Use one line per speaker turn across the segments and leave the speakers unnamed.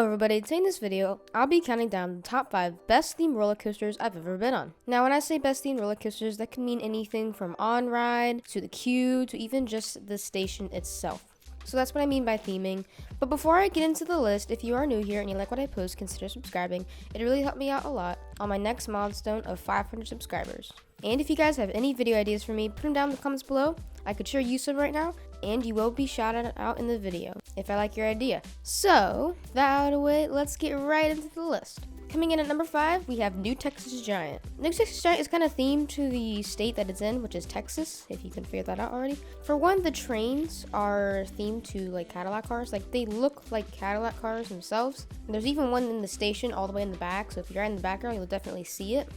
Hello everybody, today in this video, I'll be counting down the top 5 best themed roller coasters I've ever been on. Now when I say best themed roller coasters, that can mean anything from on-ride, to the queue, to even just the station itself. So that's what I mean by theming. But before I get into the list, if you are new here and you like what I post, consider subscribing. It really helped me out a lot on my next milestone of 500 subscribers. And if you guys have any video ideas for me, put them down in the comments below. I could sure use some right now, and you will be shouted out in the video if I like your idea. So, that out of the way, let's get right into the list. Coming in at number 5, we have New Texas Giant. New Texas Giant is kind of themed to the state that it's in, which is Texas, if you can figure that out already. For one, the trains are themed to like Cadillac cars. Like, they look like Cadillac cars themselves. And there's even one in the station all the way in the back, so if you're in the background, you'll definitely see it.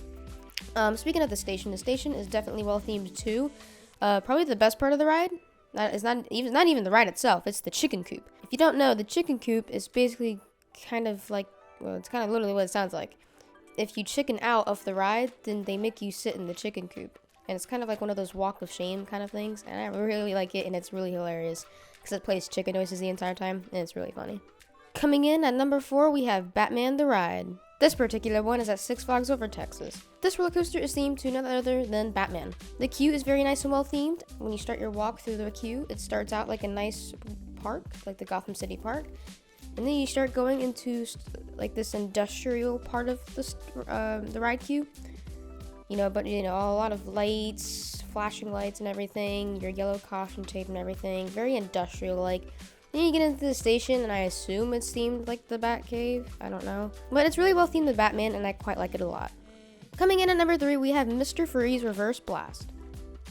Speaking of the station is definitely well themed too. Probably the best part of the ride, that is not even the ride itself, it's the chicken coop. If you don't know, the chicken coop is basically kind of like, well, it's kind of literally what it sounds like. If you chicken out of the ride, then they make you sit in the chicken coop. And it's kind of like one of those walk of shame kind of things, and I really like it, and it's really hilarious because it plays chicken noises the entire time, and it's really funny. Coming in at number 4, we have Batman the Ride. This particular one is at Six Flags Over Texas. This roller coaster is themed to none other than Batman. The queue is very nice and well themed. When you start your walk through the queue, it starts out like a nice park, like the Gotham City Park. And then you start going into like this industrial part of the ride queue. But a lot of lights, flashing lights and everything, your yellow caution tape and everything, very industrial like. Then you get into the station, and I assume it's themed like the Batcave. I don't know. But it's really well themed to Batman, and I quite like it a lot. Coming in at number 3, we have Mr. Freeze Reverse Blast.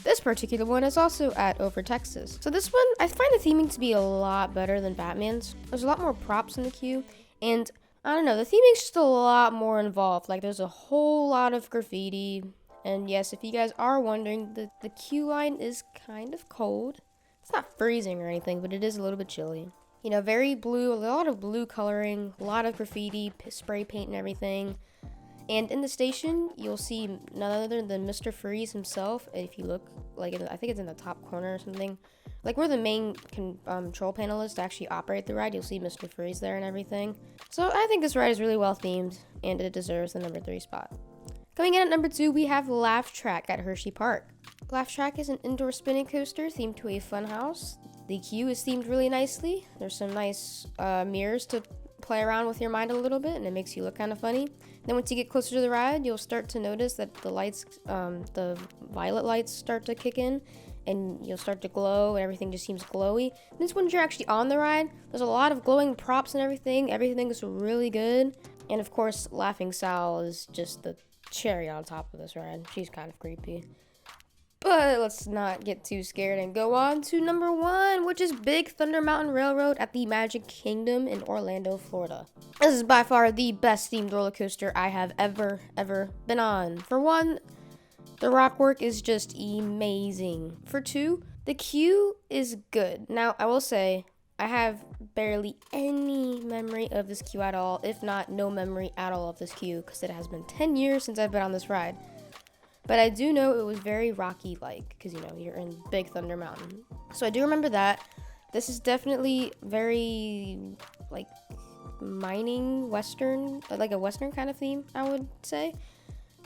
This particular one is also at Over Texas. So this one, I find the theming to be a lot better than Batman's. There's a lot more props in the queue, and I don't know, the theming's just a lot more involved. Like, there's a whole lot of graffiti. And yes, if you guys are wondering, the queue line is kind of cold. It's not freezing or anything, but it is a little bit chilly. Very blue, a lot of blue coloring, a lot of graffiti, spray paint and everything. And in the station, you'll see none other than Mr. Freeze himself. If you look, like, I think it's in the top corner or something. Like, where the main control panel is to actually operate the ride, you'll see Mr. Freeze there and everything. So I think this ride is really well themed, and it deserves the number 3 spot. Coming in at number 2, we have Laugh Track at Hershey Park. Laugh Track is an indoor spinning coaster themed to a fun house. The queue is themed really nicely. There's some nice mirrors to play around with your mind a little bit, and it makes you look kind of funny. Then once you get closer to the ride, you'll start to notice that the lights, the violet lights start to kick in, and you'll start to glow, and everything just seems glowy. And this once you're actually on the ride, there's a lot of glowing props and everything. Everything is really good. And of course, Laughing Sal is just the cherry on top of this ride. She's kind of creepy. But let's not get too scared and go on to number 1, which is Big Thunder Mountain Railroad at the Magic Kingdom in Orlando, Florida. This is by far the best themed roller coaster I have ever been on. For one, the rock work is just amazing. For 2, the queue is good. Now, I will say, I have barely any memory of this queue at all, if not no memory at all of this queue, because it has been 10 years since I've been on this ride. But I do know it was very Rocky-like, because, you're in Big Thunder Mountain. So I do remember that. This is definitely very, like, mining western, like a western kind of theme, I would say.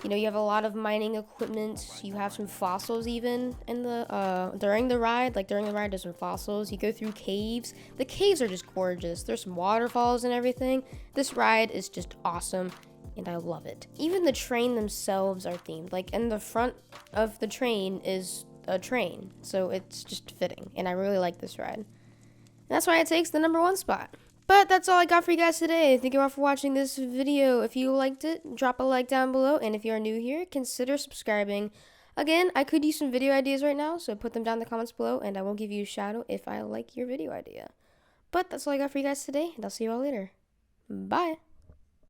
You have a lot of mining equipment. You have some fossils even in the, during the ride. Like, during the ride, there's some fossils. You go through caves. The caves are just gorgeous. There's some waterfalls and everything. This ride is just awesome, and I love it. Even the train themselves are themed. Like, in the front of the train is a train, so it's just fitting, and I really like this ride. And that's why it takes the number 1 spot. But that's all I got for you guys today. Thank you all for watching this video. If you liked it, drop a like down below, and if you are new here, consider subscribing. Again, I could use some video ideas right now, so put them down in the comments below, and I will give you a shout out if I like your video idea. But that's all I got for you guys today, and I'll see you all later. Bye!